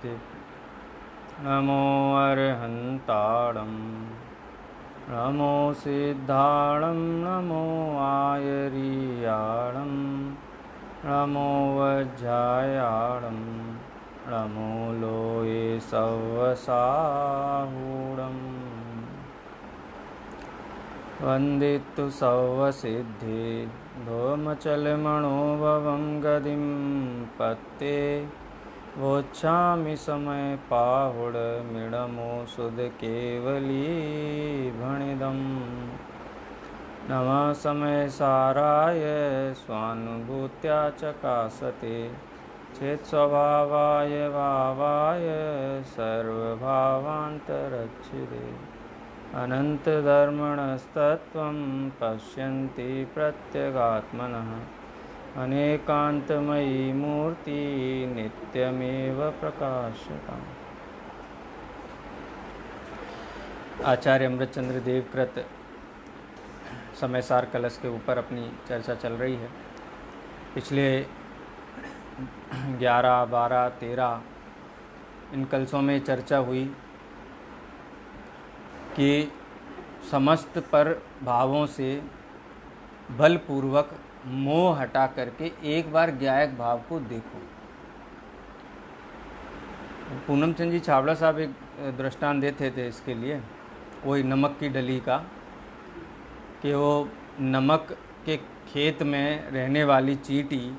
सिद्धि। नमो अरहन्ताणं नमो सिद्धाणं नमो आयर्याणं नमो वज्रायाणं नमो लोये सवसाहूणम्। वन्दितु सवसिद्धि धूमचलमणोभवं गदिं पत्ते वोच्छामि समय पाहुडमिडमो सुधकेवलीभणिदम्। नमः समय साराय स्वानुभूत्या चकासते चेत्स्वभावाय भावाय सर्वभावान्तरक्षिते। अनन्तधर्मणस्तत्त्वं पश्यन्ति प्रत्यगात्मनः अनेकान्तमयी मूर्ति नित्यमेव प्रकाशताम्। आचार्य अमृतचंद्र देव कृत समय सार कलश के ऊपर अपनी चर्चा चल रही है। पिछले 11, 12, 13 इन कलशों में चर्चा हुई कि समस्त पर भावों से बलपूर्वक मोह हटा करके एक बार ज्ञायक भाव को देखो। पूनम चंद जी छावड़ा साहब एक दृष्टांत देते थे इसके लिए, वही नमक की डली का, कि वो नमक के खेत में रहने वाली चींटी,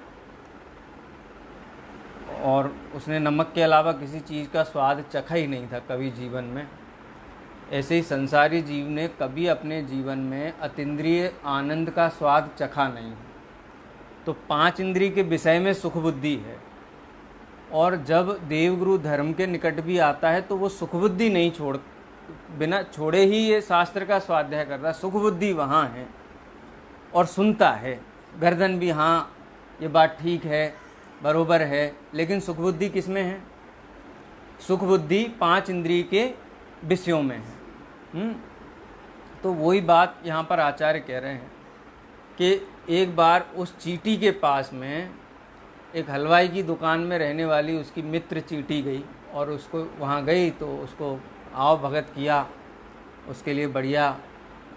और उसने नमक के अलावा किसी चीज़ का स्वाद चखा ही नहीं था कभी जीवन में। ऐसे ही संसारी जीव ने कभी अपने जीवन में अतीन्द्रिय आनंद का स्वाद चखा नहीं। तो 5 इंद्रिय के विषय में सुख बुद्धि है, और जब देवगुरु धर्म के निकट भी आता है तो वो सुख बुद्धि नहीं छोड़, बिना छोड़े ही ये शास्त्र का स्वाध्याय करता है। सुख बुद्धि वहाँ है और सुनता है, गर्दन भी हाँ ये बात ठीक है, बरोबर है, लेकिन सुख बुद्धि किस में है? सुख बुद्धि 5 इंद्रिय के विषयों में है। तो वही बात यहाँ पर आचार्य कह रहे हैं कि एक बार उस चींटी के पास में एक हलवाई की दुकान में रहने वाली उसकी मित्र चींटी गई, और उसको वहाँ गई तो उसको आओ भगत किया, उसके लिए बढ़िया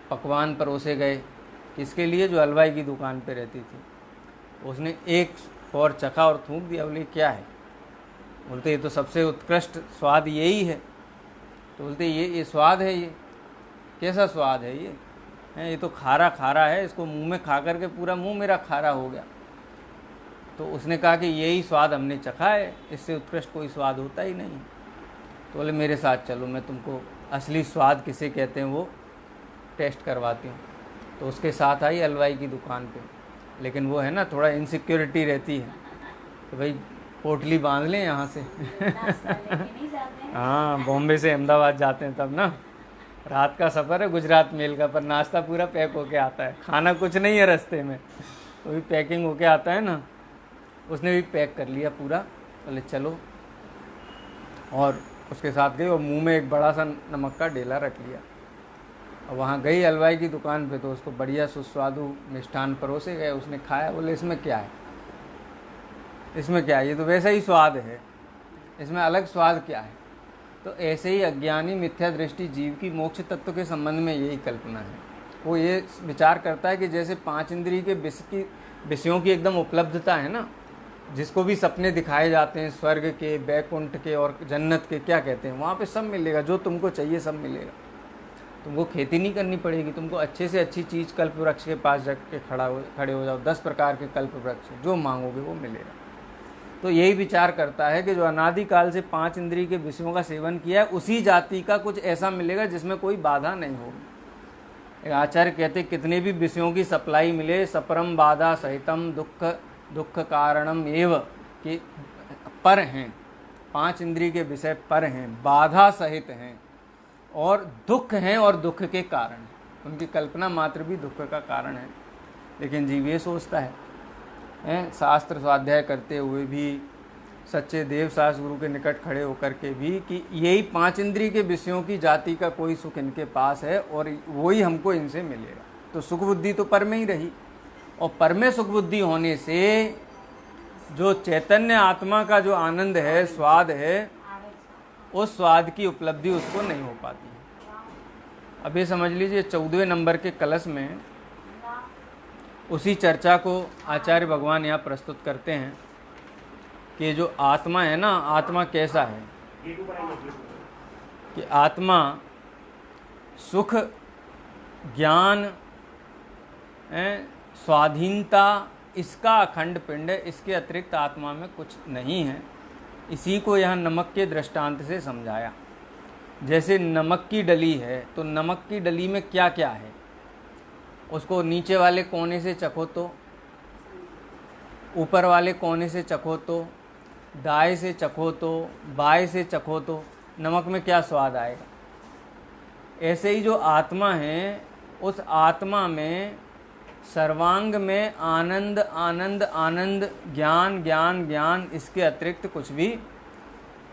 पकवान परोसे गए। किसके लिए? जो हलवाई की दुकान पे रहती थी। उसने एक फौर चखा और थूक दिया। बोले क्या है? बोलते ये तो सबसे उत्कृष्ट स्वाद यही है। तो बोलते ये स्वाद है, ये कैसा स्वाद है ये? ये तो खारा खारा है, इसको मुंह में खा करके पूरा मुंह मेरा खारा हो गया। तो उसने कहा कि यही स्वाद हमने चखा है, इससे उत्कृष्ट कोई स्वाद होता ही नहीं। तो बोले मेरे साथ चलो, मैं तुमको असली स्वाद किसे कहते हैं वो टेस्ट करवाती हूँ। तो उसके साथ आई हलवाई की दुकान पे, लेकिन वो है ना थोड़ा इनसिक्योरिटी रहती है, तो भाई पोटली बांध लें यहाँ से। हाँ, बॉम्बे से अहमदाबाद जाते हैं तब ना, रात का सफ़र है गुजरात मेल का, पर नाश्ता पूरा पैक होके आता है, खाना कुछ नहीं है रास्ते में, तो भी पैकिंग होके आता है ना। उसने भी पैक कर लिया पूरा, बोले चलो, और उसके साथ गई और मुंह में एक बड़ा सा नमक का डेला रख लिया। और वहाँ गई हलवाई की दुकान पे, तो उसको बढ़िया सुस्वादु मिष्ठान परोसे गए। उसने खाया, बोले इसमें क्या है, इसमें क्या है, ये तो वैसा ही स्वाद है, इसमें अलग स्वाद क्या है? तो ऐसे ही अज्ञानी मिथ्या दृष्टि जीव की मोक्ष तत्व के संबंध में यही कल्पना है। वो ये विचार करता है कि जैसे 5 इंद्रिय के विषयों की एकदम उपलब्धता है ना, जिसको भी सपने दिखाए जाते हैं स्वर्ग के, बैकुंठ के और जन्नत के, क्या कहते हैं, वहाँ पे सब मिलेगा, जो तुमको चाहिए सब मिलेगा। तुमको खेती नहीं करनी पड़ेगी, तुमको अच्छे से अच्छी चीज़ कल्प वृक्ष के पास रख के खड़े हो जाओ, 10 प्रकार के कल्प वृक्ष, जो मांगोगे वो मिलेगा। तो यही विचार करता है कि जो अनादिकाल से 5 इंद्रिय के विषयों का सेवन किया है, उसी जाति का कुछ ऐसा मिलेगा जिसमें कोई बाधा नहीं होगी। आचार्य कहते कितने भी विषयों की सप्लाई मिले, सपरम बाधा सहितम दुख कारणम एव, कि पर हैं, 5 इंद्रिय के विषय पर हैं, बाधा सहित हैं, और दुख हैं, और दुख के कारण, उनकी कल्पना मात्र भी दुख का कारण है। लेकिन जीव ये सोचता है, शास्त्र स्वाध्याय करते हुए भी, सच्चे देव शास्त्र गुरु के निकट खड़े होकर के भी, कि यही 5 इंद्रिय के विषयों की जाति का कोई सुख इनके पास है और वही हमको इनसे मिलेगा। तो सुख बुद्धि तो पर में ही रही, और पर में सुख बुद्धि होने से जो चैतन्य आत्मा का जो आनंद है, स्वाद है, उस स्वाद की उपलब्धि उसको नहीं हो पाती है। अब ये समझ लीजिए 14वें नंबर के कलश में उसी चर्चा को आचार्य भगवान यहाँ प्रस्तुत करते हैं कि जो आत्मा है ना, आत्मा कैसा है कि आत्मा सुख, ज्ञान, स्वाधीनता, इसका अखंड पिंड है, इसके अतिरिक्त आत्मा में कुछ नहीं है। इसी को यहाँ नमक के दृष्टांत से समझाया। जैसे नमक की डली है तो नमक की डली में क्या क्या है, उसको नीचे वाले कोने से चखो तो, ऊपर वाले कोने से चखो तो, दाएं से चखो तो, बाएं से चखो तो नमक में क्या स्वाद आएगा। ऐसे ही जो आत्मा है, उस आत्मा में सर्वांग में आनंद आनंद आनंद, ज्ञान ज्ञान ज्ञान, इसके अतिरिक्त कुछ भी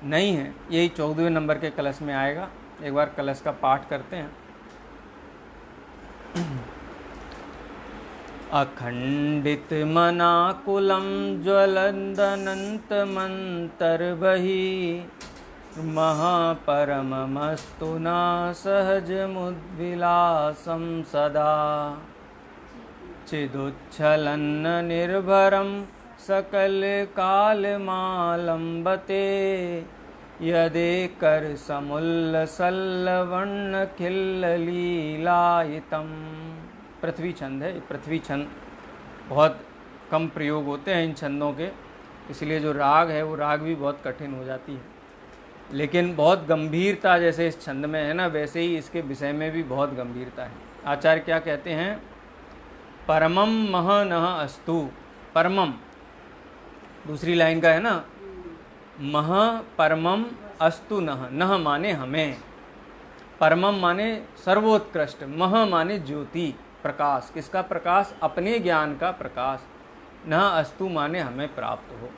नहीं है। यही 14वें नंबर के कलश में आएगा। एक बार कलश का पाठ करते हैं। अखंडित मनाकुलम ज्वलंदनंत मंतर्बहि महापरममस्तु न सहजमुद्विलासं सदा चिदुच्छलन्न निर्भरं सकलकालमालम्बते यदेकर समुल्लसल्लवर्णखिल्ललीलायितं। पृथ्वी छंद है। पृथ्वी छंद बहुत कम प्रयोग होते हैं इन छंदों के, इसलिए जो राग है वो राग भी बहुत कठिन हो जाती है। लेकिन बहुत गंभीरता जैसे इस छंद में है ना, वैसे ही इसके विषय में भी बहुत गंभीरता है। आचार्य क्या कहते हैं, परमम मह नः अस्तु। परमम दूसरी लाइन का है ना, मह परमम अस्तु नः। नः माने हमें, परमम माने सर्वोत्कृष्ट, मह माने ज्योति, प्रकाश। किसका प्रकाश? अपने ज्ञान का प्रकाश। नः अस्तु माने हमें प्राप्त हो।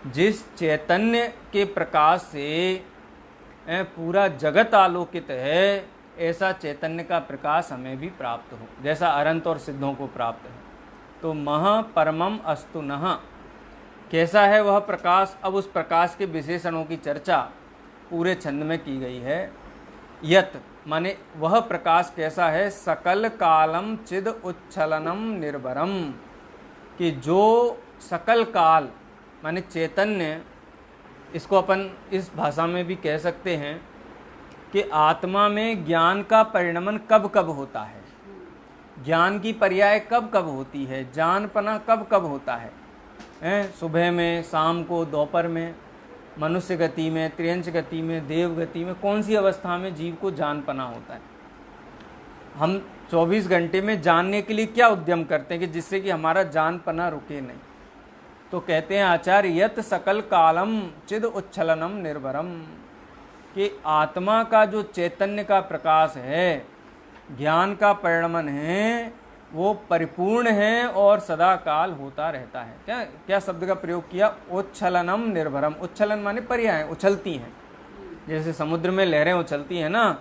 जिस चैतन्य के प्रकाश से पूरा जगत आलोकित है, ऐसा चैतन्य का प्रकाश हमें भी प्राप्त हो, जैसा अनंत और सिद्धों को प्राप्त है। तो मह परमम अस्तु नः, कैसा है वह प्रकाश? अब उस प्रकाश के विशेषणों की चर्चा पूरे छंद में की गई है। यत माने वह प्रकाश कैसा है? सकल कालम चिद उच्छलनम निर्भरम, कि जो सकल काल माने चैतन्य, इसको अपन इस भाषा में भी कह सकते हैं कि आत्मा में ज्ञान का परिणमन कब कब होता है, ज्ञान की पर्याय कब कब होती है, जानपना कब कब होता है, सुबह में, शाम को, दोपहर में, मनुष्य गति में, त्रियंच गति में, देव गति में, कौन सी अवस्था में जीव को जानपना होता है। हम 24 घंटे में जानने के लिए क्या उद्यम करते हैं कि जिससे कि हमारा जानपना रुके नहीं। तो कहते हैं आचार्य, यत सकल कालम चिद उच्छलनम निर्भरम, कि आत्मा का जो चैतन्य का प्रकाश है, ज्ञान का परिणमन है, वो परिपूर्ण है और सदा काल होता रहता है। क्या क्या शब्द का प्रयोग किया? उच्छलनम निर्भरम। उच्छलन माने पर्याय, उछलती हैं। जैसे समुद्र में लहरें उछलती हैं ना,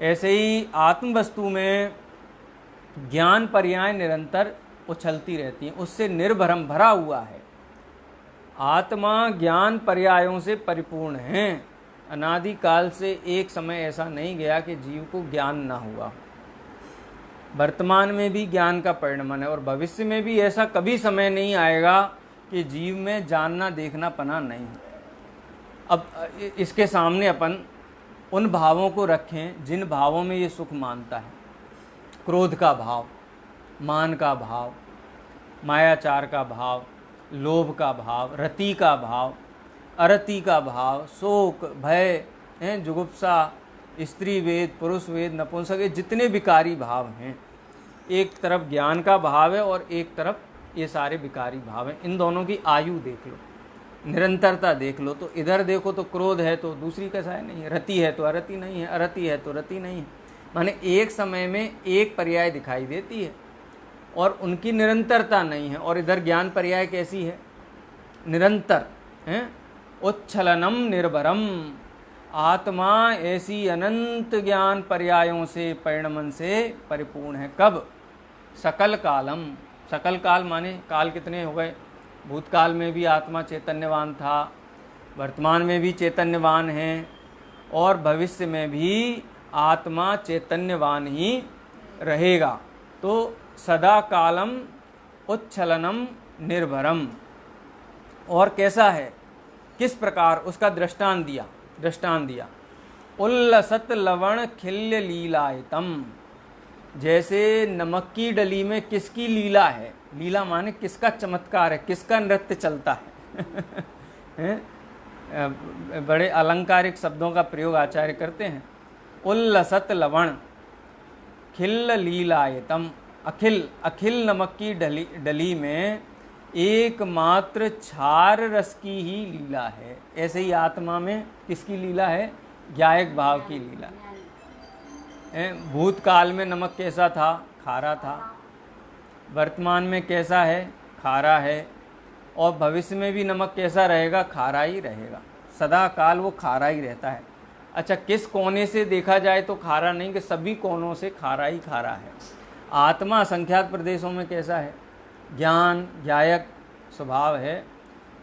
ऐसे ही आत्म वस्तु में ज्ञान पर्याय निरंतर उछलती रहती हैं, उससे निर्भरम, भरा हुआ है। आत्मा ज्ञान पर्यायों से परिपूर्ण है। अनादिकाल से एक समय ऐसा नहीं गया कि जीव को ज्ञान ना हुआ। वर्तमान में भी ज्ञान का परिणमन है और भविष्य में भी ऐसा कभी समय नहीं आएगा कि जीव में जानना देखना पना नहीं। अब इसके सामने अपन उन भावों को रखें जिन भावों में ये सुख मानता है। क्रोध का भाव, मान का भाव, मायाचार का भाव, लोभ का भाव, रति का भाव, अरति का भाव, शोक, भय, जुगुप्सा, स्त्री वेद, पुरुष वेद, नपुंसक, ये जितने विकारी भाव हैं, एक तरफ ज्ञान का भाव है और एक तरफ ये सारे विकारी भाव हैं। इन दोनों की आयु देख लो, निरंतरता देख लो। तो इधर देखो तो क्रोध है तो दूसरी का साय नहीं है, रति है तो अरति नहीं है, अरति है तो रति नहीं है। माने एक समय में एक पर्याय दिखाई देती है और उनकी निरंतरता नहीं है। और इधर ज्ञान पर्याय कैसी है? निरंतर है। उच्छलनम निर्भरम, आत्मा ऐसी अनंत ज्ञान पर्यायों से, परिणमन से परिपूर्ण है। कब? सकल कालम। सकल काल माने काल कितने हो गए? भूतकाल में भी आत्मा चैतन्यवान था, वर्तमान में भी चैतन्यवान है, और भविष्य में भी आत्मा चैतन्यवान ही रहेगा। तो सदा कालम उच्छलनम निर्भरम। और कैसा है, किस प्रकार, उसका दृष्टांत दिया। उल्लसत लवण खिल्य लीलायतम, जैसे नमक की डली में किसकी लीला है, लीला माने किसका चमत्कार है, किसका नृत्य चलता है बड़े अलंकारिक शब्दों का प्रयोग आचार्य करते हैं। उल्लसत लवण खिल्ल लीलायतम, अखिल नमक की डली में एकमात्र क्षार रस की ही लीला है। ऐसे ही आत्मा में किसकी लीला है, ज्ञायक भाव की लीला। भूतकाल में नमक कैसा था, खारा था, वर्तमान में कैसा है, खारा है, और भविष्य में भी नमक कैसा रहेगा, खारा ही रहेगा। सदा काल वो खारा ही रहता है। अच्छा, किस कोने से देखा जाए तो खारा नहीं, कि सभी कोनों से खारा ही खारा है। आत्मा असंख्यात प्रदेशों में कैसा है, ज्ञान ज्ञायक स्वभाव है।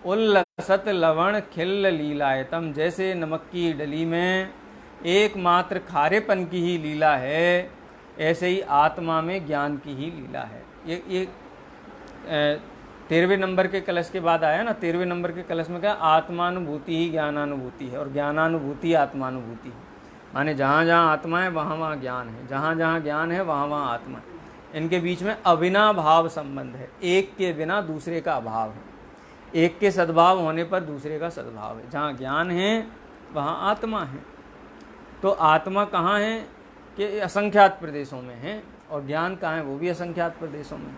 उल्लसत लवण खिल्ल लीलायतम, जैसे नमक की डली में एकमात्र खारेपन की ही लीला है, ऐसे ही आत्मा में ज्ञान की ही लीला है। ये 13वें नंबर के कलश के बाद आया ना। 13वें नंबर के कलश में क्या, आत्मानुभूति ही ज्ञानानुभूति है, और ज्ञानानुभूति आत्मानुभूति है। माने जहाँ जहाँ आत्मा है वहाँ वहाँ ज्ञान है, जहाँ जहाँ ज्ञान है वहाँ वहाँ आत्मा है। इनके बीच में अविनाभाव संबंध है, एक के बिना दूसरे का अभाव है, एक के सद्भाव होने पर दूसरे का सद्भाव है। जहाँ ज्ञान है वहाँ आत्मा है। तो आत्मा कहाँ है, कि असंख्यात प्रदेशों में है, और ज्ञान कहाँ है, वो भी असंख्यात प्रदेशों में।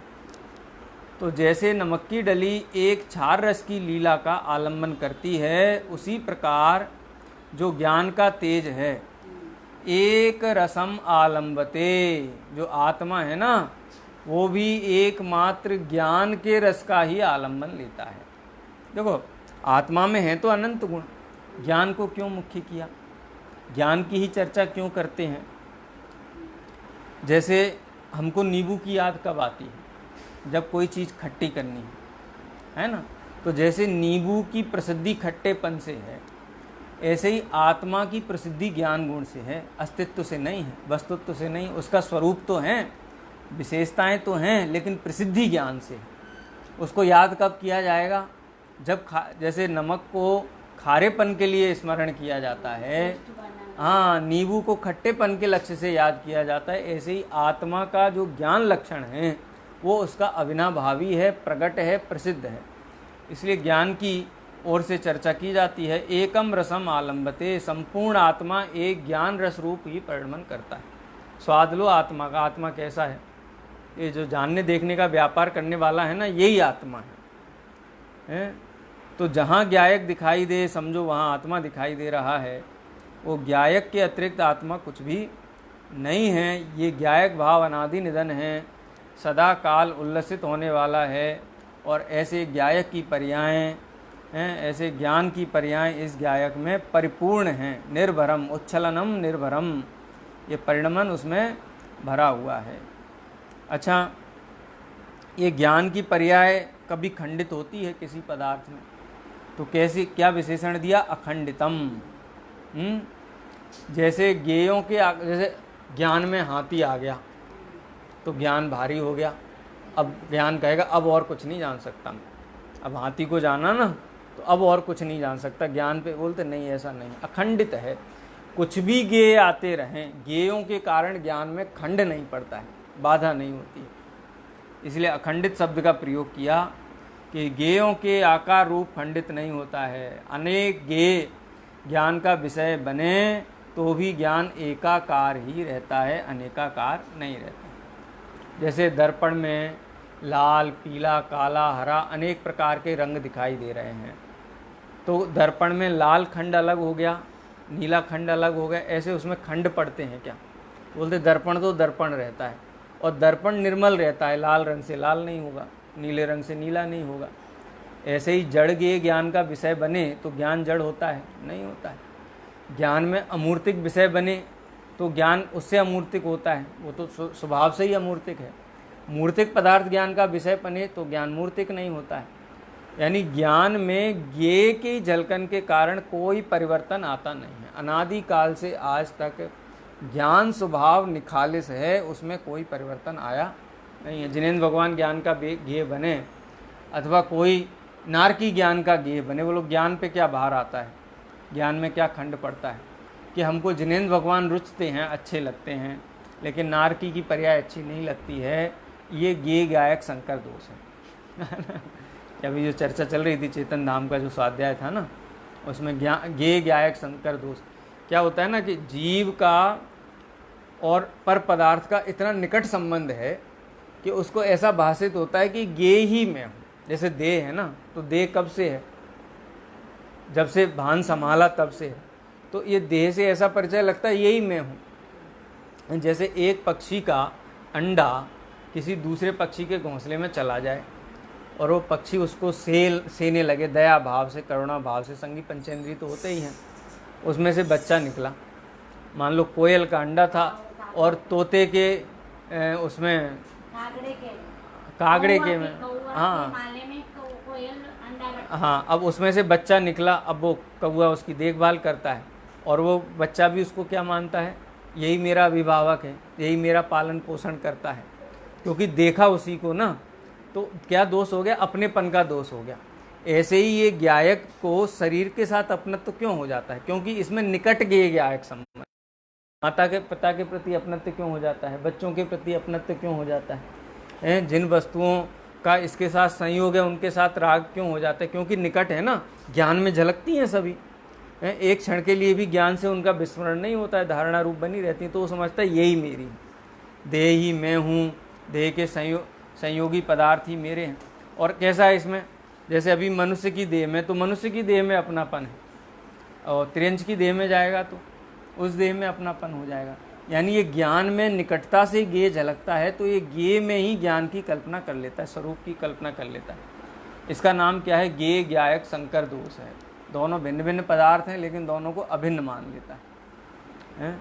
तो जैसे नमक की डली एक क्षार रस की लीला का आलम्बन करती है, उसी प्रकार जो ज्ञान का तेज है, एक रसम आलम्बते, जो आत्मा है ना, वो भी एकमात्र ज्ञान के रस का ही आलम्बन लेता है। देखो, आत्मा में है तो अनंत गुण, ज्ञान को क्यों मुख्य किया, ज्ञान की ही चर्चा क्यों करते हैं। जैसे हमको नींबू की याद कब आती है, जब कोई चीज़ खट्टी करनी है ना। तो जैसे नींबू की प्रसिद्धि खट्टेपन से है, ऐसे ही आत्मा की प्रसिद्धि ज्ञान गुण से है, अस्तित्व से नहीं है, वस्तुत्व से नहीं। उसका स्वरूप तो है, विशेषताएं तो हैं, लेकिन प्रसिद्धि ज्ञान से है। उसको याद कब किया जाएगा, जब जैसे नमक को खारेपन के लिए स्मरण किया जाता है, हाँ, नींबू को खट्टेपन के लक्ष्य से याद किया जाता है, ऐसे ही आत्मा का जो ज्ञान लक्षण है वो उसका अविनाभावी है, प्रकट है, प्रसिद्ध है। इसलिए ज्ञान की ओर से चर्चा की जाती है। एकम रसम आलम्बते, संपूर्ण आत्मा एक ज्ञान रस रूप ही परिणमन करता है। स्वाद लो आत्मा का, आत्मा कैसा है, ये जो जानने देखने का व्यापार करने वाला है ना, यही आत्मा है। तो जहाँ ज्ञायक दिखाई दे, समझो वहाँ आत्मा दिखाई दे रहा है। वो ज्ञायक के अतिरिक्त आत्मा कुछ भी नहीं है। ये ज्ञायक भाव अनादि निधन है, सदा काल उल्लसित होने वाला है, और ऐसे ज्ञायक की पर्यायें हैं, ऐसे ज्ञान की पर्यायें इस ज्ञायक में परिपूर्ण हैं। निर्भरम उच्छलनम निर्भरम, ये परिणमन उसमें भरा हुआ है। अच्छा, ये ज्ञान की पर्याय कभी खंडित होती है किसी पदार्थ में, तो कैसी, क्या विशेषण दिया, अखंडितम। जैसे ज्ञेयों के, जैसे ज्ञान में हाथी आ गया तो ज्ञान भारी हो गया, अब ज्ञान कहेगा अब और कुछ नहीं जान सकता मैं। अब हाथी को जाना ना, तो अब और कुछ नहीं जान सकता। ज्ञान पे बोलते नहीं, ऐसा नहीं, अखंडित है। कुछ भी ज्ञेय आते रहें, ज्ञेयों के कारण ज्ञान में खंड नहीं पड़ता है, बाधा नहीं होती है। इसलिए अखंडित शब्द का प्रयोग किया कि ज्ञेयों के आकार रूप खंडित नहीं होता है। अनेक ज्ञेय ज्ञान का विषय बने तो भी ज्ञान एकाकार ही रहता है, अनेकाकार नहीं रहता। जैसे दर्पण में लाल, पीला, काला, हरा अनेक प्रकार के रंग दिखाई दे रहे हैं, तो दर्पण में लाल खंड अलग हो गया, नीला खंड अलग हो गया, ऐसे उसमें खंड पड़ते हैं क्या? बोलते दर्पण तो दर्पण रहता है, और दर्पण निर्मल रहता है, लाल रंग से लाल नहीं होगा, नीले रंग से नीला नहीं होगा। ऐसे ही जड़ के ज्ञान का विषय बने तो ज्ञान जड़ होता है? नहीं होता है। ज्ञान में अमूर्तिक विषय बने तो ज्ञान उससे अमूर्तिक होता है, वो तो स्वभाव से ही अमूर्तिक है। मूर्तिक पदार्थ ज्ञान का विषय बने तो ज्ञान मूर्तिक नहीं होता है। यानी ज्ञान में ज्ञेय की झलकन के कारण कोई परिवर्तन आता नहीं है, अनादि काल से आज तक ज्ञान स्वभाव निखालिस है, उसमें कोई परिवर्तन आया नहीं है। जिनेंद्र भगवान ज्ञान का गेय बने अथवा कोई नारकी ज्ञान का गेय बने, वो लोग ज्ञान पे क्या भार आता है, ज्ञान में क्या खंड पड़ता है कि हमको जिनेंद्र भगवान रुचते हैं, अच्छे लगते हैं, लेकिन नारकी की पर्याय अच्छी नहीं लगती है, ये गेय गायक संकर दोष है। अभी जो चर्चा चल रही थी चेतन धाम का जो स्वाध्याय था ना, उसमें गेय गायक संकर दोष क्या होता है ना कि जीव का और पर पदार्थ का इतना निकट संबंध है कि उसको ऐसा भाषित होता है कि गेय ही मैं हूँ। जैसे देह है ना, तो देह कब से है, जब से भान संभाला तब से है, तो ये देह से ऐसा परिचय लगता है यही मैं हूँ। जैसे एक पक्षी का अंडा किसी दूसरे पक्षी के घोंसले में चला जाए और वो पक्षी उसको सेने लगे दया भाव से, करुणा भाव से, संगी पंचेंद्रिय तो होते ही हैं, उसमें से बच्चा निकला। मान लो कोयल का अंडा था और तोते के उसमें कागड़े के में, हाँ, अब उसमें से बच्चा निकला। अब वो कौआ उसकी देखभाल करता है और वो बच्चा भी उसको क्या मानता है, यही मेरा अभिभावक है, यही मेरा पालन पोषण करता है, क्योंकि देखा उसी को ना। तो क्या दोष हो गया, अपनेपन का दोष हो गया। ऐसे ही ये ज्ञायक को शरीर के साथ अपनत्व क्यों हो जाता है, क्योंकि इसमें निकट गेय ज्ञायक संबंध। माता के पिता के प्रति अपनत्व क्यों हो जाता है, बच्चों के प्रति अपनत्व क्यों हो जाता है, जिन वस्तुओं का इसके साथ संयोग है उनके साथ राग क्यों हो जाता है, क्योंकि निकट है ना, ज्ञान में झलकती हैं सभी। एक क्षण के लिए भी ज्ञान से उनका विस्मरण नहीं होता है, धारणा रूप बनी रहती है, तो वो समझता है यही मेरी देह ही मैं हूँ, देह के संयोगी पदार्थ ही मेरे हैं। और कैसा है इसमें, जैसे अभी मनुष्य की देह में, तो मनुष्य की देह में अपनापन है, और त्रियंच की देह में जाएगा तो उस देह में अपनापन हो जाएगा। यानी ये ज्ञान में निकटता से गेय झलकता है, तो ये गेय में ही ज्ञान की कल्पना कर लेता है, स्वरूप की कल्पना कर लेता है। इसका नाम क्या है, गेय ज्ञायक संकर दोष है। दोनों भिन्न भिन्न पदार्थ हैं लेकिन दोनों को अभिन्न मान लेता है।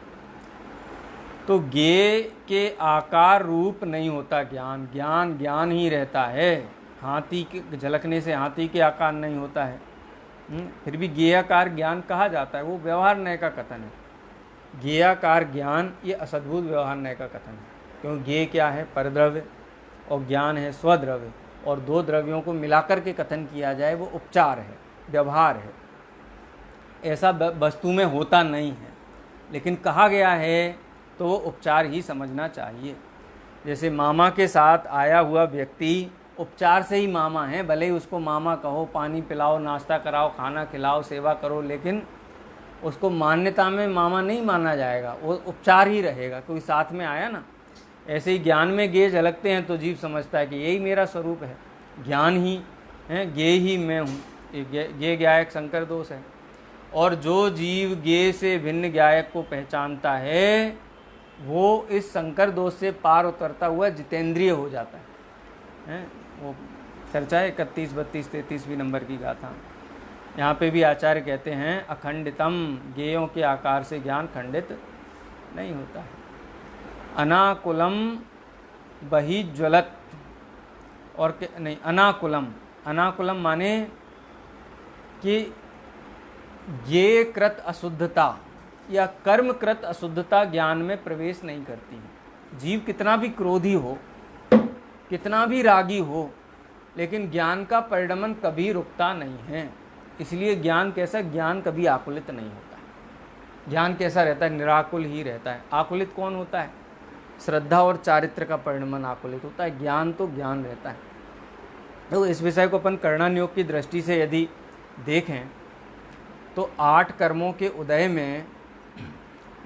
तो गेय के आकार रूप नहीं होता ज्ञान, ज्ञान ज्ञान ही रहता है। हाथी के झलकने से हाथी के आकार नहीं होता है, फिर भी गेयाकार ज्ञान कहा जाता है, वो व्यवहार न्याय का कथन है। गेयाकार ज्ञान ये असद्भुत व्यवहार न्याय का कथन है, क्योंकि गेय क्या है, परद्रव्य, और ज्ञान है स्वद्रव्य, और दो द्रव्यों को मिलाकर के कथन किया जाए वो उपचार है, व्यवहार है। ऐसा वस्तु में होता नहीं है, लेकिन कहा गया है तो वो उपचार ही समझना चाहिए। जैसे मामा के साथ आया हुआ व्यक्ति उपचार से ही मामा है, भले ही उसको मामा कहो, पानी पिलाओ, नाश्ता कराओ, खाना खिलाओ, सेवा करो, लेकिन उसको मान्यता में मामा नहीं माना जाएगा, वो उपचार ही रहेगा, कोई साथ में आया ना। ऐसे ही ज्ञान में गेय झलकते हैं तो जीव समझता है कि यही मेरा स्वरूप है, ज्ञान ही है, गेय ही मैं हूँ। ये ज्ञायक संकर दोष है। और जो जीव गेय से भिन्न ज्ञायक को पहचानता है वो इस संकर दोष से पार उतरता हुआ जितेंद्रिय हो जाता है। वो चर्चा है 31, 32, 33वीं नंबर की गाथा। यहाँ पे भी आचार्य कहते हैं अखंडितम, गेयों के आकार से ज्ञान खंडित नहीं होता है। अनाकुलम बहिज्वलत, और नहीं, अनाकुलम, अनाकुलम माने कि ये कृत अशुद्धता या कर्मकृत अशुद्धता ज्ञान में प्रवेश नहीं करती है। जीव कितना भी क्रोधी हो, कितना भी रागी हो, लेकिन ज्ञान का परिणमन कभी रुकता नहीं है। इसलिए ज्ञान कैसा, ज्ञान कभी आकुलित नहीं होता है। ज्ञान कैसा रहता है, निराकुल ही रहता है। आकुलित कौन होता है, श्रद्धा और चारित्र का परिणमन आकुलित होता है, ज्ञान तो ज्ञान रहता है। तो इस विषय को अपन कर्णन योग की दृष्टि से यदि देखें तो 8 कर्मों के उदय में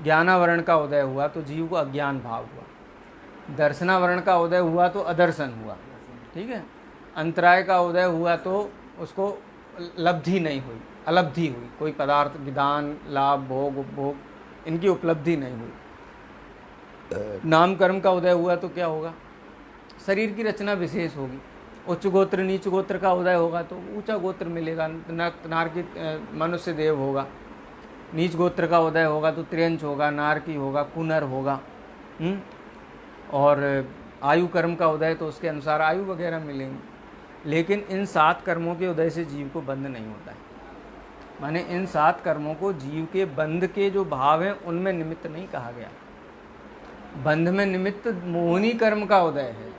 ज्ञानावरण का उदय हुआ तो जीव को अज्ञान भाव हुआ, दर्शनावरण का उदय हुआ तो अदर्शन हुआ, ठीक है, अंतराय का उदय हुआ तो उसको लब्धि नहीं हुई, अलब्धि हुई, कोई पदार्थ विधान लाभ भोग उपभोग इनकी उपलब्धि नहीं हुई। नाम कर्म का उदय हुआ तो क्या होगा, शरीर की रचना विशेष होगी। उच्च गोत्र नीच गोत्र का उदय होगा तो ऊंचा गोत्र मिलेगा, नारकी मनुष्य देव होगा। नीच गोत्र का उदय होगा तो त्रियंच होगा, नारकी होगा, कुनर होगा। और आयु कर्म का उदय तो उसके अनुसार आयु वगैरह मिलेंगे। लेकिन इन 7 कर्मों के उदय से जीव को बंध नहीं होता है। माने इन 7 कर्मों को जीव के बंध के जो भाव हैं उनमें निमित्त नहीं कहा गया। बंध में निमित्त मोहनी कर्म का उदय है।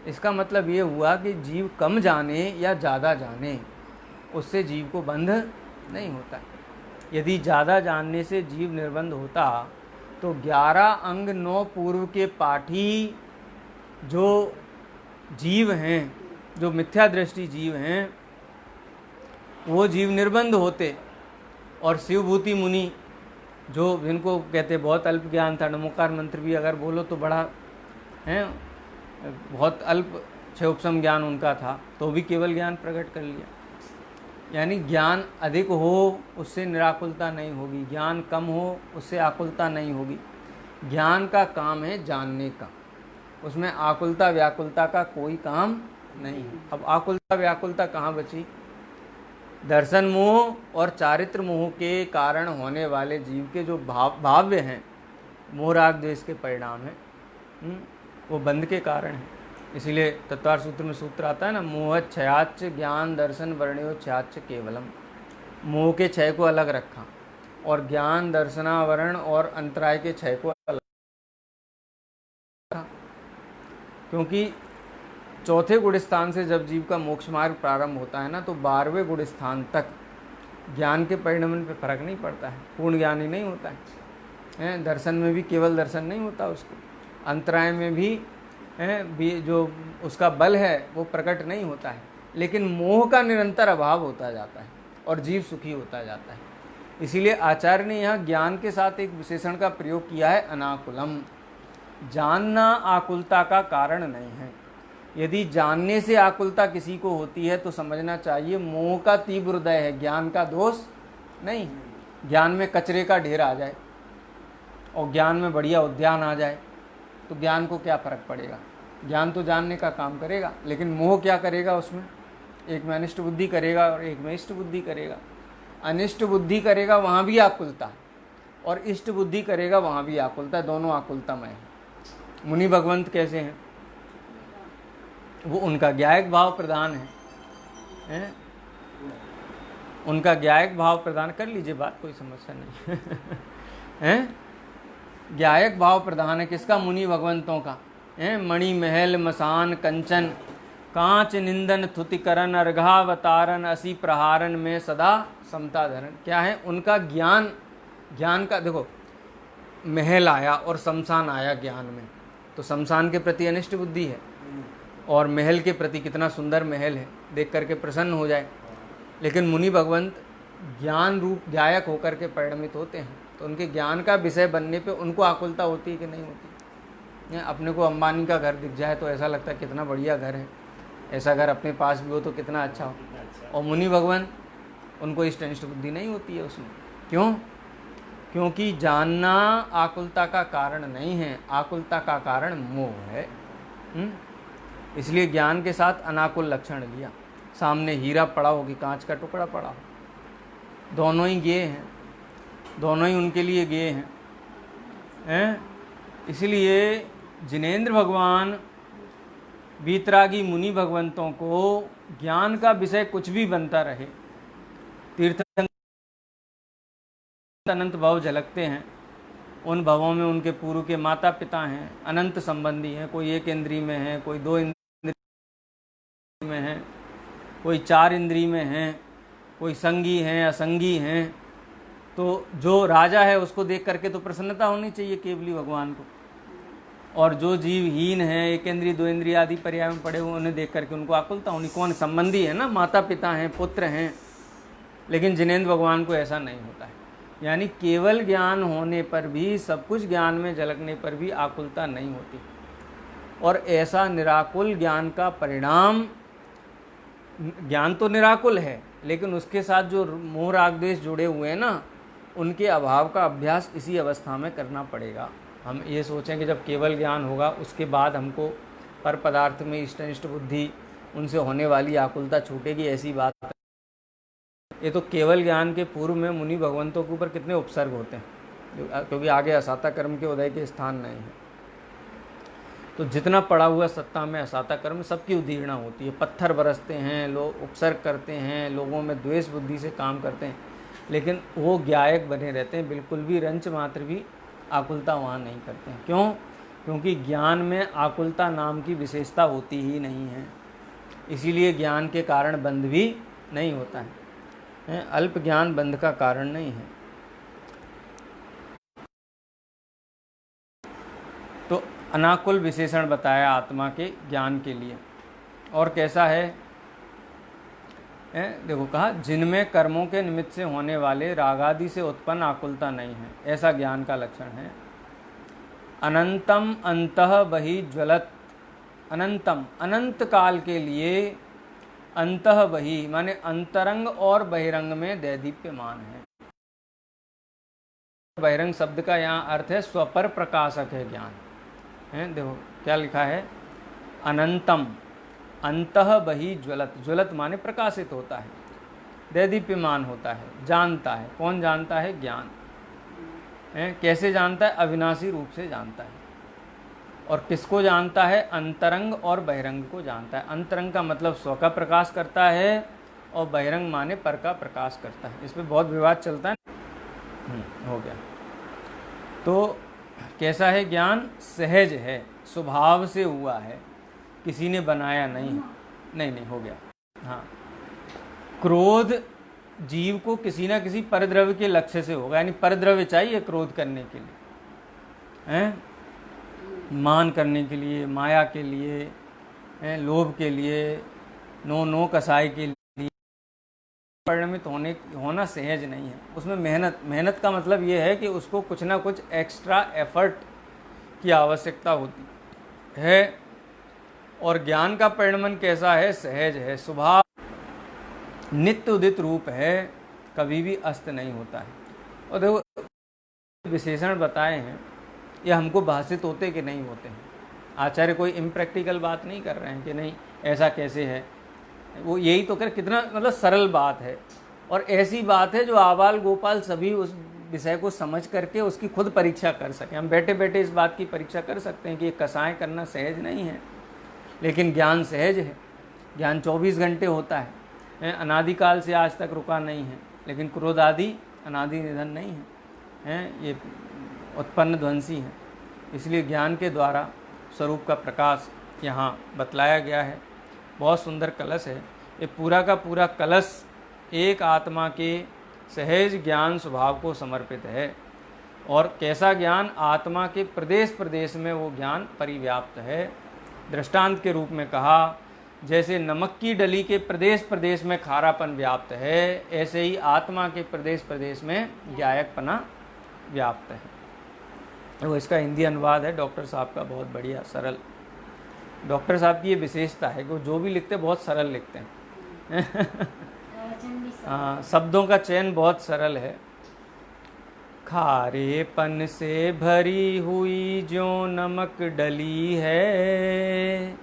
इसका मतलब ये हुआ कि जीव कम जाने या ज़्यादा जाने, उससे जीव को बंध नहीं होता। यदि ज़्यादा जानने से जीव निर्बंध होता तो 11 अंग 9 पूर्व के पाठी जो जीव हैं, जो मिथ्या दृष्टि जीव हैं, वो जीव निर्बंध होते। और शिवभूति मुनि जो जिनको कहते बहुत अल्प ज्ञान था, नमोकार मंत्र भी अगर बोलो तो बड़ा है, बहुत अल्प क्षयोपम ज्ञान उनका था, तो भी केवल ज्ञान प्रकट कर लिया। यानी ज्ञान अधिक हो उससे निराकुलता नहीं होगी, ज्ञान कम हो उससे आकुलता नहीं होगी। ज्ञान का काम है जानने का, उसमें आकुलता व्याकुलता का कोई काम नहीं है। अब आकुलता व्याकुलता कहाँ बची? दर्शन मोह और चारित्र मोह के कारण होने वाले जीव के जो भाव्य हैं, मोह राग द्वेष के परिणाम हैं, वो बंध के कारण है। इसीलिए तत्वार सूत्र में सूत्र आता है ना, मोह क्षयाच ज्ञान दर्शन वर्ण्यो क्षयाच केवलम। मोह के क्षय को अलग रखा और ज्ञान दर्शनावरण और अंतराय के क्षय को अलग रखा, क्योंकि चौथे गुण स्थान से जब जीव का मोक्ष मार्ग प्रारंभ होता है ना, तो 12वें गुण स्थान तक ज्ञान के परिणमन पे फर्क नहीं पड़ता है, पूर्ण ज्ञान ही नहीं होता है। दर्शन में भी केवल दर्शन नहीं होता उसको, अंतराय में भी जो उसका बल है वो प्रकट नहीं होता है, लेकिन मोह का निरंतर अभाव होता जाता है और जीव सुखी होता जाता है। इसीलिए आचार्य ने यहाँ ज्ञान के साथ एक विशेषण का प्रयोग किया है, अनाकुलम। जानना आकुलता का कारण नहीं है। यदि जानने से आकुलता किसी को होती है तो समझना चाहिए मोह का तीव्र उदय है, ज्ञान का दोष नहीं। ज्ञान में कचरे का ढेर आ जाए और ज्ञान में बढ़िया उद्यान आ जाए तो ज्ञान को क्या फर्क पड़ेगा? ज्ञान तो जानने का काम करेगा, लेकिन मोह क्या करेगा उसमें? एक में अनिष्ट बुद्धि करेगा और एक में इष्ट बुद्धि करेगा। अनिष्ट बुद्धि करेगा वहाँ भी आकुलता, और इष्ट बुद्धि करेगा वहाँ भी आकुलता, दोनों आकुलतामय है। मुनि भगवंत कैसे हैं? वो उनका ज्ञायक भाव प्रधान है, उनका ज्ञायक भाव प्रदान कर लीजिए, बात कोई समस्या नहीं है। ज्ञायक भाव प्रधान है किसका? मुनि भगवंतों का है। मणि महल मसान कंचन कांच निंदन थुतिकरण अर्घावतारण असी प्रहारन में सदा समता धरण। क्या है? उनका ज्ञान, ज्ञान का देखो, महल आया और शमशान आया ज्ञान में, तो शमशान के प्रति अनिष्ट बुद्धि है और महल के प्रति कितना सुंदर महल है देख करके प्रसन्न हो जाए। लेकिन मुनि भगवंत ज्ञान रूप ज्ञायक होकर के परिणमित होते हैं, तो उनके ज्ञान का विषय बनने पे उनको आकुलता होती है कि नहीं होती? अपने को अंबानी का घर दिख जाए तो ऐसा लगता है कितना बढ़िया घर है, ऐसा घर अपने पास भी हो तो कितना अच्छा हो। और मुनि भगवान उनको इष्ट अनिष्ट बुद्धि नहीं होती है उसमें। क्यों? क्योंकि जानना आकुलता का कारण नहीं है, आकुलता का कारण मोह है। इसलिए ज्ञान के साथ अनाकुल लक्षण लिया। सामने हीरा पड़ा हो कि कांच का टुकड़ा पड़ा हो, दोनों ही गेय हैं, दोनों ही उनके लिए गेय हैं। इसलिए जिनेंद्र भगवान वीतरागी मुनि भगवंतों को ज्ञान का विषय कुछ भी बनता रहे, तीर्थ अनंत भव झलकते हैं, उन भवों में उनके पूर्व के माता पिता हैं, अनंत संबंधी हैं, कोई 1 इंद्री में है, कोई 2 इंद्री में है, कोई 4 इंद्री में है, कोई संगी हैं असंगी हैं। तो जो राजा है उसको देख करके तो प्रसन्नता होनी चाहिए केवली भगवान को, और जो जीवहीन है 1 इंद्रिय 2 इंद्रिय आदि पर्याय में पड़े हुए उन्हें देख करके उनको आकुलता होनी। कौन? संबंधी है ना, माता पिता हैं, पुत्र हैं। लेकिन जिनेंद्र भगवान को ऐसा नहीं होता है। यानी केवल ज्ञान होने पर भी, सब कुछ ज्ञान में झलकने पर भी आकुलता नहीं होती। और ऐसा निराकुल ज्ञान का परिणाम, ज्ञान तो निराकुल है लेकिन उसके साथ जो मोह राग द्वेष जुड़े हुए हैं ना, उनके अभाव का अभ्यास इसी अवस्था में करना पड़ेगा। हम ये सोचें कि जब केवल ज्ञान होगा उसके बाद हमको पर पदार्थ में इष्ट अनिष्ट बुद्धि, उनसे होने वाली आकुलता छूटेगी, ऐसी बात है। ये तो केवल ज्ञान के पूर्व में मुनि भगवंतों के ऊपर कितने उपसर्ग होते हैं, क्योंकि आगे असाता कर्म के उदय के स्थान नहीं है। तो जितना पड़ा हुआ सत्ता में असाता कर्म सबकी उदीर्णा होती है। पत्थर बरसते हैं, लोग उपसर्ग करते हैं, लोगों में द्वेष बुद्धि से काम करते हैं, लेकिन वो ज्ञायक बने रहते हैं, बिल्कुल भी रंच मात्र भी आकुलता वहाँ नहीं करते हैं। क्यों? क्योंकि ज्ञान में आकुलता नाम की विशेषता होती ही नहीं है, इसीलिए ज्ञान के कारण बंध भी नहीं होता है। अल्प ज्ञान बंध का कारण नहीं है। तो अनाकुल विशेषण बताया आत्मा के ज्ञान के लिए। और कैसा है? देखो कहा, जिनमें कर्मों के निमित्त से होने वाले रागादि से उत्पन्न आकुलता नहीं है, ऐसा ज्ञान का लक्षण है। अनंतम अंतः बहि ज्वलत, अनंतम अनंत काल के लिए, अंतः बहि माने अंतरंग और बहिरंग में दैदीप्यमान है। बहिरंग शब्द का यहाँ अर्थ है स्वपर प्रकाशक है ज्ञान। देखो क्या लिखा है, अनंतम अंतः बहि ज्वलत, ज्वलत माने प्रकाशित होता है, दैदीप्यमान होता है, जानता है। कौन जानता है? ज्ञान। कैसे जानता है? अविनाशी रूप से जानता है। और किसको जानता है? अंतरंग और बहिरंग को जानता है। अंतरंग का मतलब स्व का प्रकाश करता है, और बहिरंग माने पर का प्रकाश करता है। इस पर बहुत विवाद चलता है। हो गया। तो कैसा है ज्ञान? सहज है, स्वभाव से हुआ है, किसी ने बनाया नहीं। नहीं हो गया। हाँ, क्रोध जीव को किसी ना किसी परद्रव्य के लक्ष्य से होगा, यानी परद्रव्य चाहिए क्रोध करने के लिए, मान करने के लिए, माया के लिए, लोभ के लिए, नो कसाई के लिए। परिणमित होना सहज नहीं है। उसमें मेहनत का मतलब ये है कि उसको कुछ ना कुछ एक्स्ट्रा एफर्ट की आवश्यकता होती है। और ज्ञान का परिणमन कैसा है? सहज है, स्वभाव नित्य उदित रूप है, कभी भी अस्त नहीं होता है। और देखो विशेषण बताए हैं, ये हमको भाषित होते कि नहीं होते हैं। आचार्य कोई इम्प्रैक्टिकल बात नहीं कर रहे हैं कि नहीं ऐसा कैसे है, वो यही तो कर, कितना मतलब सरल बात है। और ऐसी बात है जो आबाल गोपाल सभी उस विषय को समझ करके उसकी खुद परीक्षा कर सकें। हम बैठे बैठे इस बात की परीक्षा कर सकते हैं कि ये कसाय करना सहज नहीं है, लेकिन ज्ञान सहज है। ज्ञान 24 घंटे होता है, अनादिकाल से आज तक रुका नहीं है। लेकिन क्रोध आदि अनादि निधन नहीं है, ये उत्पन्न ध्वंसी है। इसलिए ज्ञान के द्वारा स्वरूप का प्रकाश यहाँ बतलाया गया है। बहुत सुंदर कलश है ये। पूरा का पूरा कलश एक आत्मा के सहज ज्ञान स्वभाव को समर्पित है। और कैसा ज्ञान? आत्मा के प्रदेश प्रदेश में वो ज्ञान परिव्याप्त है। दृष्टांत के रूप में कहा, जैसे नमक की डली के प्रदेश प्रदेश में खारापन व्याप्त है, ऐसे ही आत्मा के प्रदेश प्रदेश में ज्ञायकपना व्याप्त है। वो इसका हिंदी अनुवाद है डॉक्टर साहब का, बहुत बढ़िया सरल। डॉक्टर साहब की ये विशेषता है कि वो जो भी लिखते हैं बहुत सरल लिखते हैं। हाँ, शब्दों का चयन बहुत सरल है। खारेपन से भरी हुई जो नमक डली है,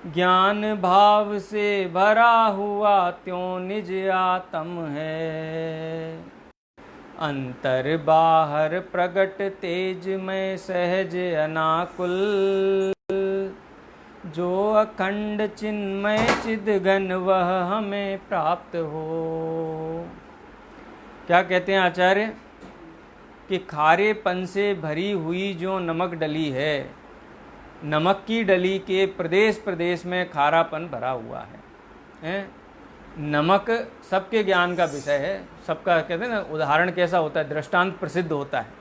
ज्ञान भाव से भरा हुआ त्यों निज आत्म है। अंतर बाहर प्रगट तेज में सहज अनाकुल, जो अखंड चिन्मय चिदघन वह हमें प्राप्त हो। क्या कहते हैं आचार्य? कि खारेपन से भरी हुई जो नमक डली है, नमक की डली के प्रदेश प्रदेश में खारापन भरा हुआ है। नमक सबके ज्ञान का विषय है, सबका कहते हैं ना। उदाहरण कैसा होता है? दृष्टांत प्रसिद्ध होता है।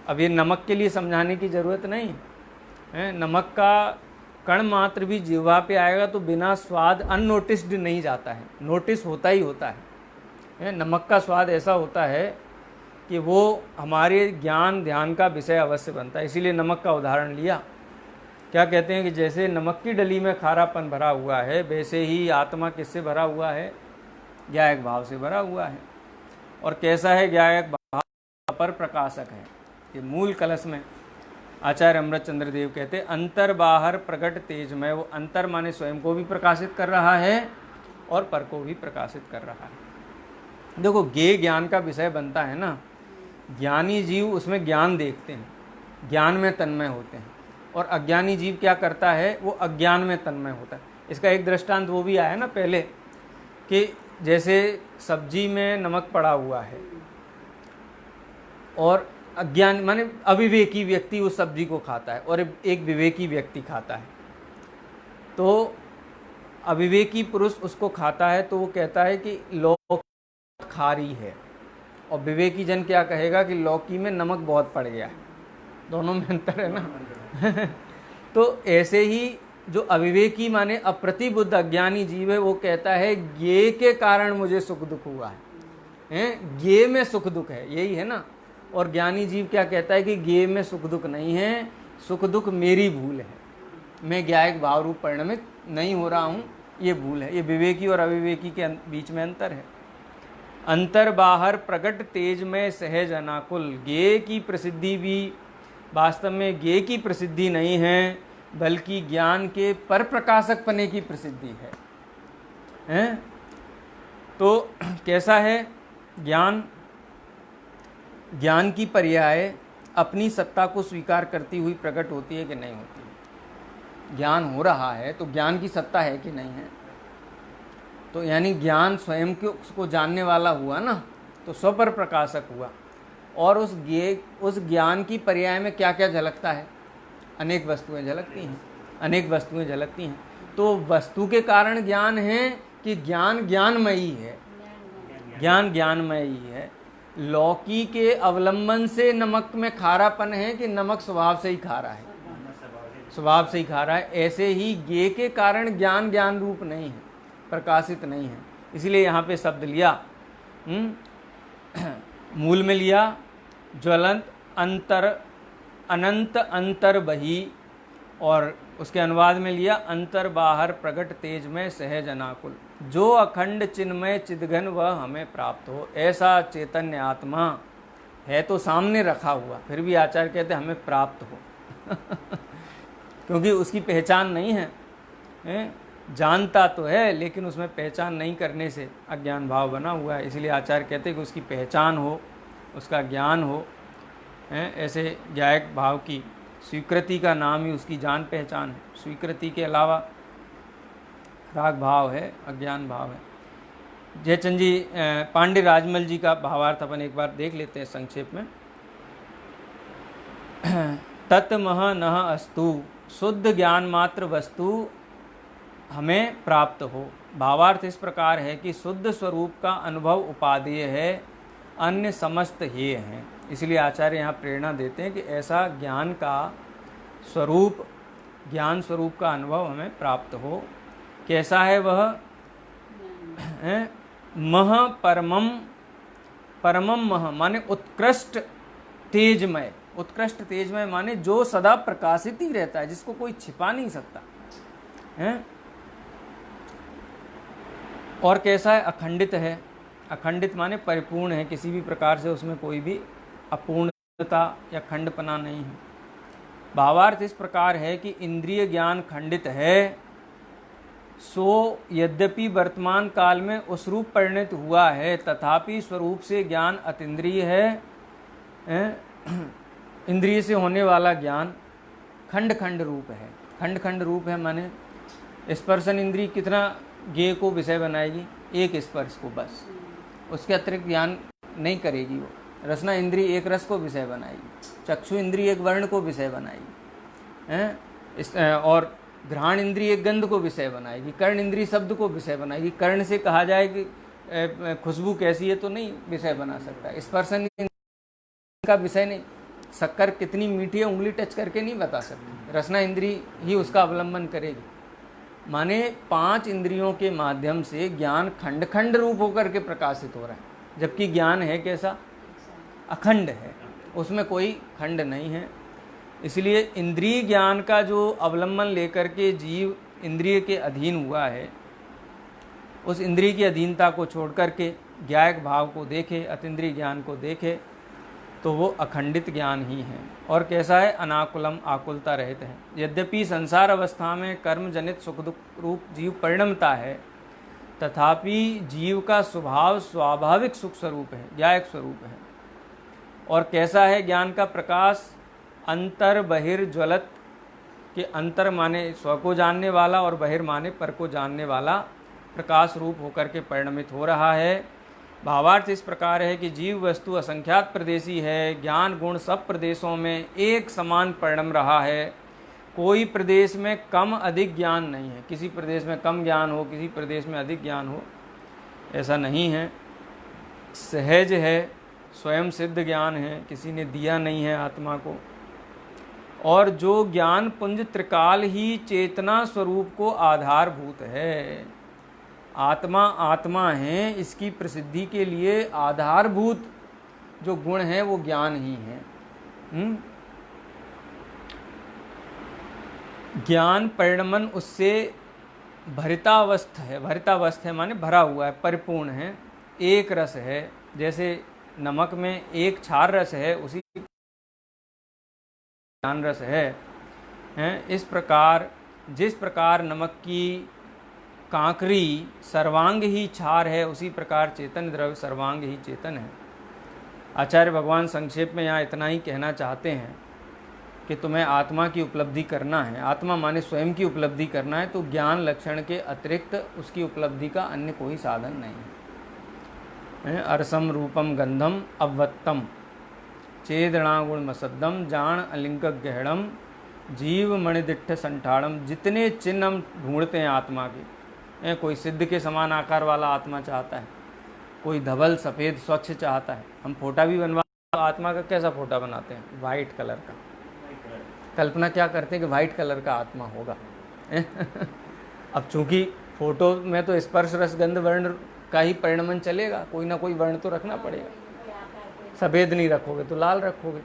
अब ये नमक के लिए समझाने की ज़रूरत नहीं है। नमक का कण मात्र भी जिह्वा पे आएगा तो बिना स्वाद अननोटिस्ड नहीं जाता है, नोटिस होता ही होता है। नमक का स्वाद ऐसा होता है कि वो हमारे ज्ञान ध्यान का विषय अवश्य बनता है। इसीलिए नमक का उदाहरण लिया। क्या कहते हैं कि जैसे नमक की डली में खारापन भरा हुआ है, वैसे ही आत्मा किससे भरा हुआ है? ज्ञायक भाव से भरा हुआ है। और कैसा है ज्ञायक भाव? पर प्रकाशक है। ये मूल कलश में आचार्य अमृत चंद्र देव कहते हैं, अंतर बाहर प्रकट तेज में। वो अंतर माने स्वयं को भी प्रकाशित कर रहा है और पर को भी प्रकाशित कर रहा है। देखो ज्ञेय ज्ञान का विषय बनता है ना, ज्ञानी जीव उसमें ज्ञान देखते हैं, ज्ञान में तन्मय होते हैं। और अज्ञानी जीव क्या करता है, वो अज्ञान में तन्मय होता है। इसका एक दृष्टांत वो भी आया ना पहले कि जैसे सब्जी में नमक पड़ा हुआ है और अज्ञान माने अविवेकी व्यक्ति उस सब्जी को खाता है और एक विवेकी व्यक्ति खाता है। तो अविवेकी पुरुष उसको खाता है तो वो कहता है कि लौकी खारी है, और विवेकी जन क्या कहेगा कि लौकी में नमक बहुत पड़ गया है। दोनों में अंतर है ना। तो ऐसे ही जो अविवेकी माने अप्रतिबुद्ध अज्ञानी जीव है, वो कहता है ये के कारण मुझे सुख दुख हुआ है, ये में सुख दुख है, यही है ना। और ज्ञानी जीव क्या कहता है कि ये में सुख दुख नहीं है, सुख दुख मेरी भूल है, मैं ज्ञायक भाव रूप परिणमित नहीं हो रहा हूँ, ये भूल है। ये विवेकी और अविवेकी के बीच में अंतर है। अंतर बाहर प्रकट तेज में सहज अनाकुल। ज्ञेय की प्रसिद्धि भी वास्तव में ज्ञेय की प्रसिद्धि नहीं है, बल्कि ज्ञान के पर प्रकाशक पने की प्रसिद्धि है? तो कैसा है ज्ञान? ज्ञान की पर्याय अपनी सत्ता को स्वीकार करती हुई प्रकट होती है कि नहीं होती? ज्ञान हो रहा है तो ज्ञान की सत्ता है कि नहीं है? तो यानी ज्ञान स्वयं को जानने वाला हुआ ना, तो स्वपर प्रकाशक हुआ। और उस ज्ञान की पर्याय में क्या क्या झलकता है? अनेक वस्तुएं झलकती हैं, अनेक वस्तुएं झलकती हैं। तो वस्तु के कारण ज्ञान है कि ज्ञान ज्ञानमयी है? ज्ञान ज्ञानमयी है। लौकी के अवलंबन से नमक में खारापन है कि नमक स्वभाव से ही खारा है? स्वभाव से ही खारा है। ऐसे ही ज्ञेय के कारण ज्ञान ज्ञान रूप नहीं है, प्रकाशित नहीं है। इसलिए यहाँ पे शब्द लिया, मूल में लिया ज्वलंत अंतर अनंत अंतर बही, और उसके अनुवाद में लिया अंतर बाहर प्रकट तेज में सहज अनाकुल। जो अखंड चिन्मय चिदघन वह हमें प्राप्त हो, ऐसा चैतन्य आत्मा है तो सामने रखा हुआ, फिर भी आचार्य कहते हमें प्राप्त हो। क्योंकि उसकी पहचान नहीं है, जानता तो है लेकिन उसमें पहचान नहीं करने से अज्ञान भाव बना हुआ है। इसलिए आचार्य कहते हैं कि उसकी पहचान हो, उसका ज्ञान हो, ऐसे ज्ञायक भाव की स्वीकृति का नाम ही उसकी जान पहचान है। स्वीकृति के अलावा राग भाव है, अज्ञान भाव है। जयचंद जी पांडे राजमल जी का भावार्थ अपन एक बार देख लेते हैं संक्षेप में। तत्मह नह अस्तु, शुद्ध ज्ञान मात्र वस्तु हमें प्राप्त हो। भावार्थ इस प्रकार है कि शुद्ध स्वरूप का अनुभव उपादेय है, अन्य समस्त हेय हैं। इसलिए आचार्य यहाँ प्रेरणा देते हैं कि ऐसा ज्ञान का स्वरूप, ज्ञान स्वरूप का अनुभव हमें प्राप्त हो। कैसा है वह? मह परमम, परमम मह माने उत्कृष्ट तेजमय। उत्कृष्ट तेजमय माने जो सदा प्रकाशित ही रहता है, जिसको कोई छिपा नहीं सकता है। और कैसा है? अखंडित है। अखंडित माने परिपूर्ण है, किसी भी प्रकार से उसमें कोई भी अपूर्णता या खंडपना नहीं है। भावार्थ इस प्रकार है कि इंद्रिय ज्ञान खंडित है, सो यद्यपि वर्तमान काल में उस रूप परिणत हुआ है, तथापि स्वरूप से ज्ञान अतीन्द्रिय है। इंद्रिय से होने वाला ज्ञान खंड खंड रूप है। खंड खंड रूप है माने स्पर्शन इंद्रिय कितना ज्ञेय को विषय बनाएगी? एक स्पर्श को बस, उसके अतिरिक्त ज्ञान नहीं करेगी वो। रसना इंद्रिय एक रस को विषय बनाएगी, चक्षु इंद्रिय एक वर्ण को विषय बनाएगी, और घ्राण इंद्रिय एक गंध को विषय बनाएगी, कर्ण इंद्रिय शब्द को विषय बनाएगी। कर्ण से कहा जाए कि खुशबू कैसी है तो नहीं विषय बना सकता। स्पर्शन का विषय नहीं, शक्कर कितनी मीठी है उंगली टच करके नहीं बता सकती। रसना इंद्रिय ही उसका अवलंबन करेगी। माने 5 इंद्रियों के माध्यम से ज्ञान खंड खंड रूप होकर के प्रकाशित हो रहा है, जबकि ज्ञान है कैसा? अखंड है, उसमें कोई खंड नहीं है। इसलिए इंद्रिय ज्ञान का जो अवलंबन लेकर के जीव इंद्रिय के अधीन हुआ है, उस इंद्रिय की अधीनता को छोड़ करके ज्ञायक भाव को देखे, अतीन्द्रिय ज्ञान को देखे, तो वो अखंडित ज्ञान ही है। और कैसा है? अनाकुलम, आकुलता रहित है। यद्यपि संसार अवस्था में कर्म जनित सुख दुख रूप जीव परिणमता है, तथापि जीव का स्वभाव स्वाभाविक सुख स्वरूप है, ज्ञायक स्वरूप है। और कैसा है ज्ञान का प्रकाश? अंतर बहिर्ज्वलत कि अंतर माने स्व को जानने वाला और बहिर्माने पर को जानने वाला प्रकाश रूप होकर के परिणमित हो रहा है। भावार्थ इस प्रकार है कि जीव वस्तु असंख्यात प्रदेशी है, ज्ञान गुण सब प्रदेशों में एक समान परिणम रहा है, कोई प्रदेश में कम अधिक ज्ञान नहीं है, किसी प्रदेश में कम ज्ञान हो, किसी प्रदेश में अधिक ज्ञान हो, ऐसा नहीं है। सहज है, स्वयं सिद्ध ज्ञान है, किसी ने दिया नहीं है आत्मा को। और जो ज्ञान पुंज त्रिकाल ही चेतना स्वरूप को आधारभूत है। आत्मा आत्मा है, इसकी प्रसिद्धि के लिए आधारभूत जो गुण है वो ज्ञान ही है। ज्ञान परिणमन उससे भरितावस्थ है, भरितावस्थ है माने भरा हुआ है, परिपूर्ण है, एक रस है। जैसे नमक में एक क्षार रस है, उसी ज्ञान रस है। इस प्रकार जिस प्रकार नमक की कांकरी सर्वांग ही क्षार है, उसी प्रकार चेतन द्रव्य सर्वांग ही चेतन है। आचार्य भगवान संक्षेप में यहाँ इतना ही कहना चाहते हैं कि तुम्हें आत्मा की उपलब्धि करना है, आत्मा माने स्वयं की उपलब्धि करना है, तो ज्ञान लक्षण के अतिरिक्त उसकी उपलब्धि का अन्य कोई साधन नहीं है। अरसम रूपम गंधम अवत्तम चेदणागुण मसद्दम जान अलिंग गहड़म जीव मणिदिट्ठ संठाड़म। जितने चिन्ह हम ढूंढते हैं आत्मा के, कोई सिद्ध के समान आकार वाला आत्मा चाहता है, कोई धवल सफ़ेद स्वच्छ चाहता है। हम फोटा भी बनवा, आत्मा का कैसा फोटा बनाते हैं? वाइट कलर का। कल्पना क्या करते हैं कि वाइट कलर का आत्मा होगा। अब चूंकि फोटो में तो स्पर्श रस गंध वर्ण का ही परिणमन चलेगा, कोई ना कोई वर्ण तो रखना पड़ेगा। सफ़ेद नहीं रखोगे तो लाल रखोगे,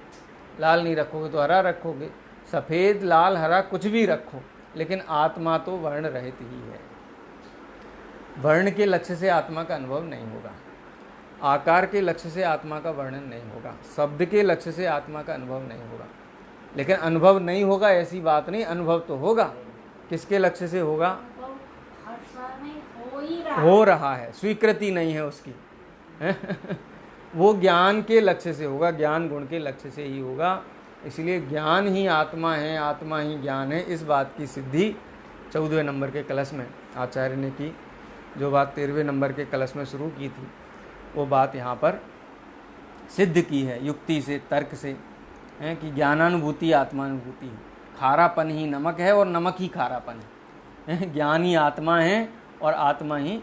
लाल नहीं रखोगे तो हरा रखोगे, सफ़ेद लाल हरा कुछ भी रखो, लेकिन आत्मा तो वर्ण रहित ही है। वर्ण के लक्ष्य से आत्मा का अनुभव नहीं होगा, आकार के लक्ष्य से आत्मा का वर्णन नहीं होगा, शब्द के लक्ष्य से आत्मा का अनुभव नहीं होगा। लेकिन अनुभव नहीं होगा ऐसी बात नहीं, अनुभव तो होगा। किसके लक्ष्य से होगा? हो रहा है, स्वीकृति नहीं है उसकी। वो ज्ञान के लक्ष्य से होगा, ज्ञान गुण के लक्ष्य से ही होगा। इसलिए ज्ञान ही आत्मा है, आत्मा ही ज्ञान है। इस बात की सिद्धि 14वें नंबर के कलश में आचार्य ने की। जो बात 13वें नंबर के कलश में शुरू की थी, वो बात यहाँ पर सिद्ध की है युक्ति से, तर्क से, है कि ज्ञानानुभूति आत्मानुभूति है। खारापन ही नमक है और नमक ही खारापन है। ज्ञान ही आत्मा है और आत्मा ही